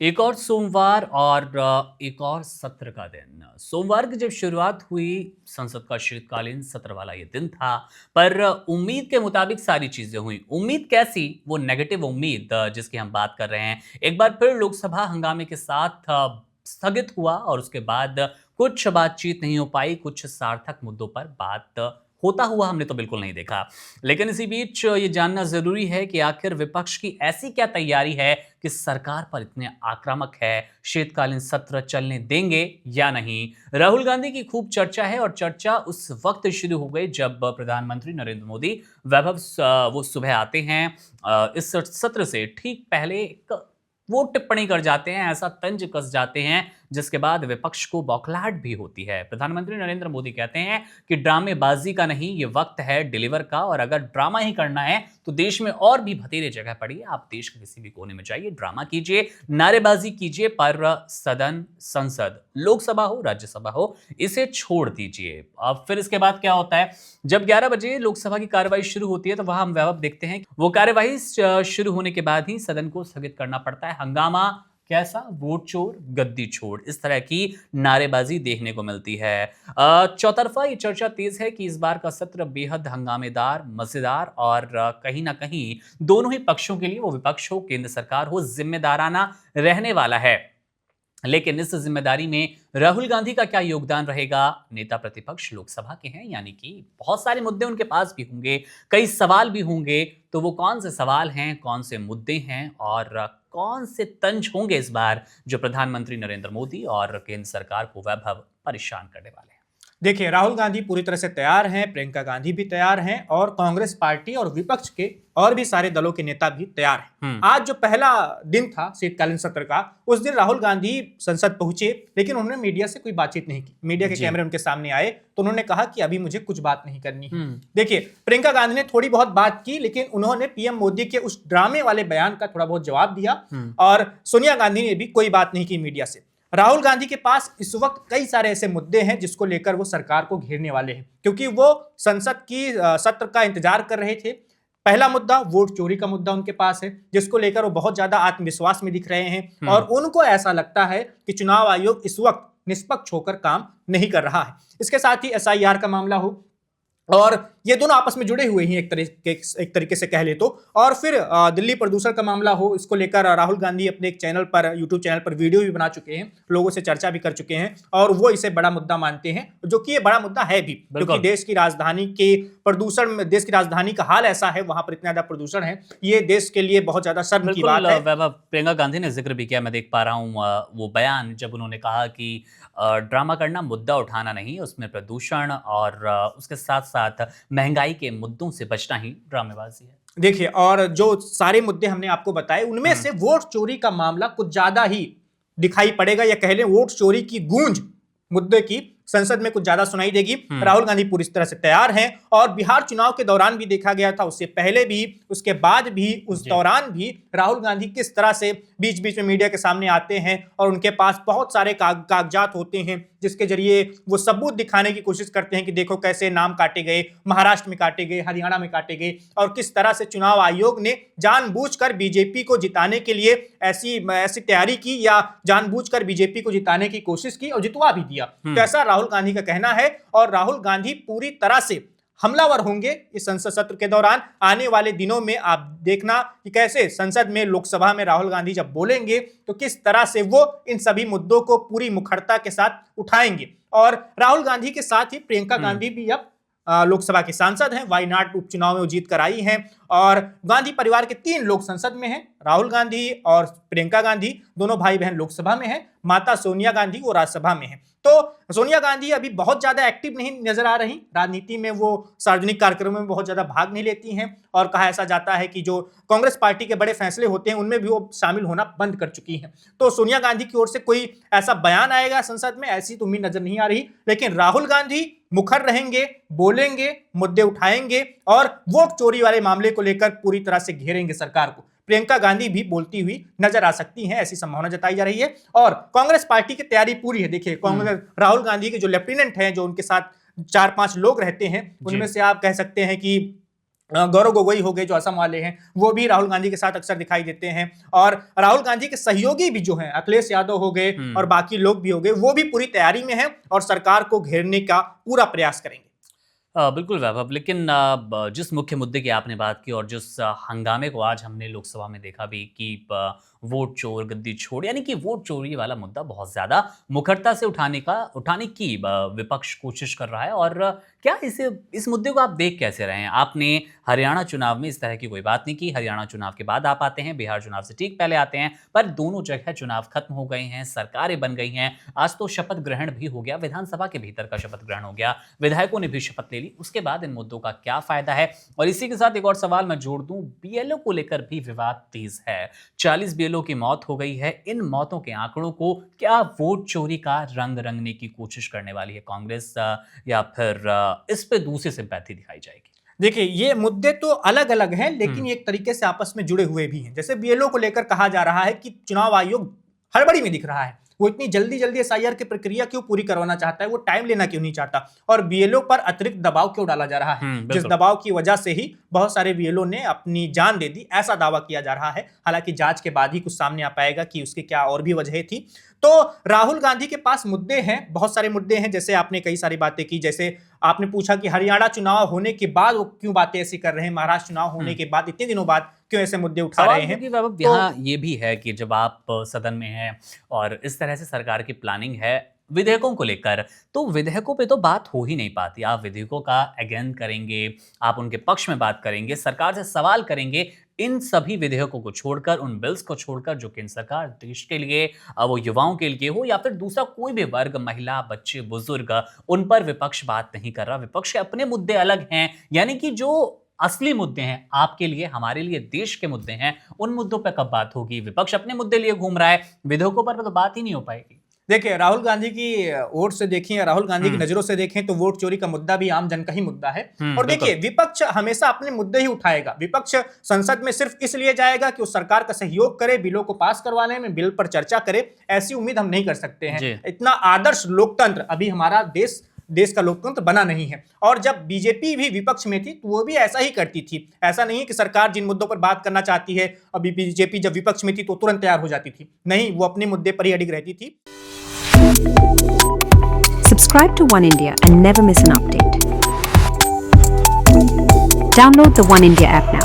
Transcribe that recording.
एक और सोमवार और एक और सत्र का दिन। सोमवार की जब शुरुआत हुई, संसद का शीतकालीन सत्र वाला ये दिन था। पर उम्मीद के मुताबिक सारी चीजें हुई। उम्मीद कैसी? वो नेगेटिव उम्मीद जिसकी हम बात कर रहे हैं। एक बार फिर लोकसभा हंगामे के साथ स्थगित हुआ और उसके बाद कुछ बातचीत नहीं हो पाई। कुछ सार्थक मुद्दों पर बात होता हुआ हमने तो बिल्कुल नहीं देखा। लेकिन इसी बीच ये जानना जरूरी है कि आखिर विपक्ष की ऐसी क्या तैयारी है कि सरकार पर इतने आक्रामक है, शीतकालीन सत्र चलने देंगे या नहीं। राहुल गांधी की खूब चर्चा है और चर्चा उस वक्त शुरू हो गई जब प्रधानमंत्री नरेंद्र मोदी वो सुबह आते हैं इस सत्र से ठीक पहले एक वो टिप्पणी कर जाते हैं, ऐसा तंज कस जाते हैं जिसके बाद विपक्ष को बौखलाहट भी होती है। प्रधानमंत्री नरेंद्र मोदी कहते हैं कि ड्रामेबाजी का नहीं, ये वक्त है डिलीवर का, और अगर ड्रामा ही करना है तो देश में और भी बथेरे जगह पड़ी, आप देश के किसी भी कोने में जाइए, ड्रामा कीजिए, नारेबाजी कीजिए, पर सदन, संसद, लोकसभा हो, राज्यसभा हो, इसे छोड़ दीजिए। अब फिर इसके बाद क्या होता है? जब 11 बजे लोकसभा की कार्रवाई शुरू होती है तो वहां हम वैभव देखते हैं वो कार्यवाही शुरू होने के बाद ही सदन को स्थगित करना पड़ता है। हंगामा कैसा? वोट चोर गद्दी छोड़, इस तरह की नारेबाजी देखने को मिलती है। चौतरफा ये चर्चा तेज है कि इस बार का सत्र बेहद हंगामेदार, मजेदार और कहीं ना कहीं दोनों ही पक्षों के लिए, वो विपक्ष हो, केंद्र सरकार हो, जिम्मेदाराना रहने वाला है। लेकिन इस जिम्मेदारी में राहुल गांधी का क्या योगदान रहेगा? नेता प्रतिपक्ष लोकसभा के हैं, यानी कि बहुत सारे मुद्दे उनके पास भी होंगे, कई सवाल भी होंगे। तो वो कौन से सवाल हैं, कौन से मुद्दे हैं और कौन से तंज होंगे इस बार जो प्रधानमंत्री नरेंद्र मोदी और केंद्र सरकार को वैभव परेशान करने वाले हैं? देखिए, राहुल गांधी पूरी तरह से तैयार हैं, प्रियंका गांधी भी तैयार हैं और कांग्रेस पार्टी और विपक्ष के और भी सारे दलों के नेता भी तैयार हैं। आज जो पहला दिन था शीतकालीन सत्र का, उस दिन राहुल गांधी संसद पहुंचे, लेकिन उन्होंने मीडिया से कोई बातचीत नहीं की। मीडिया के कैमरे उनके सामने आए तो उन्होंने कहा कि अभी मुझे कुछ बात नहीं करनी है। देखिए, प्रियंका गांधी ने थोड़ी बहुत बात की, लेकिन उन्होंने पीएम मोदी के उस ड्रामे वाले बयान का थोड़ा बहुत जवाब दिया और सोनिया गांधी ने भी कोई बात नहीं की मीडिया से। राहुल गांधी के पास इस वक्त कई सारे ऐसे मुद्दे हैं जिसको लेकर वो सरकार को घेरने वाले हैं, क्योंकि वो संसद की सत्र का इंतजार कर रहे थे। पहला मुद्दा वोट चोरी का मुद्दा उनके पास है, जिसको लेकर वो बहुत ज्यादा आत्मविश्वास में दिख रहे हैं और उनको ऐसा लगता है कि चुनाव आयोग इस वक्त निष्पक्ष होकर काम नहीं कर रहा है। इसके साथ ही एसआईआर का मामला हो, और ये दोनों आपस में जुड़े हुए हैं एक तरीके से कह ले तो। और फिर दिल्ली प्रदूषण का मामला हो, इसको लेकर राहुल गांधी अपने एक चैनल पर, यूट्यूब चैनल पर वीडियो भी बना चुके हैं, लोगों से चर्चा भी कर चुके हैं और वो इसे बड़ा मुद्दा मानते हैं, जो कि ये बड़ा मुद्दा है भी, क्योंकि देश की राजधानी के प्रदूषण में, देश की राजधानी का हाल ऐसा है, वहां पर इतना ज्यादा प्रदूषण है, ये देश के लिए बहुत ज्यादा शर्म की बात है। प्रियंका गांधी ने जिक्र भी किया, मैं देख पा रहा हूँ वो बयान, जब उन्होंने कहा कि ड्रामा करना, मुद्दा उठाना नहीं, उसमें प्रदूषण और उसके साथ साथ महंगाई के मुद्दों से बचना ही ड्रामेबाजी है। देखिए, और जो सारे मुद्दे हमने आपको बताए, उनमें से वोट चोरी का मामला कुछ ज्यादा ही दिखाई पड़ेगा, या कह लें वोट चोरी की गूंज मुद्दे की संसद में कुछ ज्यादा सुनाई देगी। राहुल गांधी पूरी तरह से तैयार हैं और बिहार चुनाव के दौरान भी देखा गया था, उससे पहले भी, उसके बाद भी, उस दौरान भी राहुल गांधी किस तरह से बीच बीच में मीडिया के सामने आते हैं और उनके पास बहुत सारे कागजात होते हैं जिसके जरिए वो सबूत दिखाने की कोशिश करते हैं कि देखो कैसे नाम काटे गए, महाराष्ट्र में काटे गए, हरियाणा में काटे गए, और किस तरह से चुनाव आयोग ने जानबूझकर बीजेपी को जिताने के लिए ऐसी तैयारी की, या जानबूझकर बीजेपी को जिताने की कोशिश की और जितवा भी दिया। तो ऐसा राहुल गांधी का कहना है और राहुल गांधी पूरी तरह से हमलावर होंगे इस संसद सत्र के दौरान। आने वाले दिनों में आप देखना कि कैसे संसद में, लोकसभा में राहुल गांधी जब बोलेंगे तो किस तरह से वो इन सभी मुद्दों को पूरी मुखरता के साथ उठाएंगे। और राहुल गांधी के साथ ही प्रियंका गांधी भी अब लोकसभा के सांसद हैं, वायनाड उपचुनाव में वो जीत कर आई हैं और गांधी परिवार के 3 लोग संसद में हैं, राहुल गांधी और प्रियंका गांधी, दोनों भाई बहन लोकसभा में हैं, माता सोनिया गांधी वो राज्यसभा में हैं। तो सोनिया गांधी अभी बहुत ज्यादा एक्टिव नहीं नजर आ रही राजनीति में, वो सार्वजनिक कार्यक्रमों में बहुत ज्यादा भाग नहीं लेती हैं और कहा ऐसा जाता है कि जो कांग्रेस पार्टी के बड़े फैसले होते हैं उनमें भी वो शामिल होना बंद कर चुकी हैं। तो सोनिया गांधी की ओर से कोई ऐसा बयान आएगा संसद में, ऐसी तो उम्मीद नजर नहीं आ रही, लेकिन राहुल गांधी मुखर रहेंगे, बोलेंगे, मुद्दे उठाएंगे और वोट चोरी वाले मामले को लेकर पूरी तरह से घेरेंगे सरकार को। प्रियंका गांधी भी बोलती हुई नजर आ सकती हैं, ऐसी संभावना जताई जा रही है और कांग्रेस पार्टी की तैयारी पूरी है। देखिए, कांग्रेस, राहुल गांधी के जो लेफ्टिनेंट हैं, जो उनके साथ 4-5 लोग रहते हैं, उनमें से आप कह सकते हैं कि गौरव गोगोई हो गए जो असम वाले हैं, वो भी राहुल गांधी के साथ अक्सर दिखाई देते हैं। और राहुल गांधी के सहयोगी भी जो हैं, अखिलेश यादव हो गए और बाकी लोग भी हो गए, वो भी पूरी तैयारी में हैं और सरकार को घेरने का पूरा प्रयास करेंगे। बिल्कुल वैभव, लेकिन जिस मुख्य मुद्दे की आपने बात की और जिस हंगामे को आज हमने लोकसभा में देखा भी कि वोट चोर गद्दी छोड़, यानी कि वोट चोरी वाला मुद्दा बहुत ज्यादा मुखरता से उठाने की विपक्ष कोशिश कर रहा है। और क्या इस मुद्दे को आप देख कैसे रहे हैं? आपने हरियाणा चुनाव में इस तरह की कोई बात नहीं की, हरियाणा चुनाव के बाद आप आते हैं, बिहार चुनाव से ठीक पहले आते हैं, पर दोनों जगह चुनाव खत्म हो गए हैं, सरकारें बन गई हैं, आज तो शपथ ग्रहण भी हो गया, विधानसभा के भीतर का शपथ ग्रहण हो गया, विधायकों ने भी शपथ ले ली, उसके बाद इन मुद्दों का क्या फायदा है? और इसी के साथ एक और सवाल मैं जोड़ दूं, बीएलओ को लेकर भी विवाद तेज है। 40 बीएलओ की मौत हो गई है। इन मौतों के आंकड़ों को क्या वोट चोरी का रंग रंगने की कोशिश करने वाली है कांग्रेस, या फिर इस पे दूसरी सिंपैथी दिखाई जाएगी? देखिए, ये मुद्दे तो अलग अलग हैं, लेकिन एक तरीके से आपस में जुड़े हुए भी हैं। जैसे बीएलओ को लेकर कहा जा रहा है कि चुनाव आयोग हड़बड़ी में दिख रहा है, वो इतनी जल्दी जल्दी एसआईआर की प्रक्रिया क्यों पूरी करवाना चाहता है, वो टाइम लेना क्यों नहीं चाहता, और बीएलओ पर अतिरिक्त दबाव क्यों डाला जा रहा है, जिस दबाव की वजह से ही बहुत सारे बीएलओ ने अपनी जान दे दी, ऐसा दावा किया जा रहा है। हालांकि जांच के बाद ही कुछ सामने आ पाएगा कि उसकी क्या और भी वजह थी। तो राहुल गांधी के पास मुद्दे हैं, बहुत सारे मुद्दे हैं। जैसे आपने कई सारी बातें की, जैसे आपने पूछा कि हरियाणा चुनाव होने के बाद वो क्यों बातें ऐसी कर रहे हैं, महाराष्ट्र चुनाव होने के बाद इतने दिनों बाद क्यों ऐसे मुद्दे उठा रहे हैं। यहाँ ये भी है कि जब आप सदन में हैं और इस तरह से सरकार की प्लानिंग है विधेयकों को लेकर, तो विधेयकों पे तो बात हो ही नहीं पाती। आप विधेयकों का अगेंस्ट करेंगे, आप उनके पक्ष में बात करेंगे, सरकार से सवाल करेंगे, इन सभी विधेयकों को छोड़कर, उन बिल्स को छोड़कर जो केंद्र सरकार देश के लिए, वो युवाओं के लिए हो या फिर दूसरा कोई भी वर्ग, महिला, बच्चे, बुजुर्ग, उन पर विपक्ष बात नहीं कर रहा। विपक्ष के अपने मुद्दे अलग हैं, यानी कि जो असली मुद्दे हैं आपके लिए, हमारे लिए, देश के मुद्दे हैं, उन मुद्दों पर कब बात होगी? विपक्ष अपने मुद्दे लिए घूम रहा है, विधेयकों पर तो बात ही नहीं हो पाएगी। देखिए, राहुल गांधी की ओर से देखें या राहुल गांधी की नजरों से देखें तो वोट चोरी का मुद्दा भी आम जन का ही मुद्दा है। और देखिए, विपक्ष हमेशा अपने मुद्दे ही उठाएगा। विपक्ष संसद में सिर्फ इसलिए जाएगा कि उस सरकार का सहयोग करे, बिलों को पास करवाने में, बिल पर चर्चा करे, ऐसी उम्मीद हम नहीं कर सकते हैं। इतना आदर्श लोकतंत्र अभी हमारा देश का लोकतंत्र बना नहीं है। और जब बीजेपी भी विपक्ष में थी तो वो भी ऐसा ही करती थी। ऐसा नहीं है कि सरकार जिन मुद्दों पर बात करना चाहती है, अभी बीजेपी जब विपक्ष में थी तो तुरंत तैयार हो जाती थी। नहीं, वो अपने मुद्दे पर ही अडिग रहती थी। Subscribe to One India and never miss an update. Download the One India app now.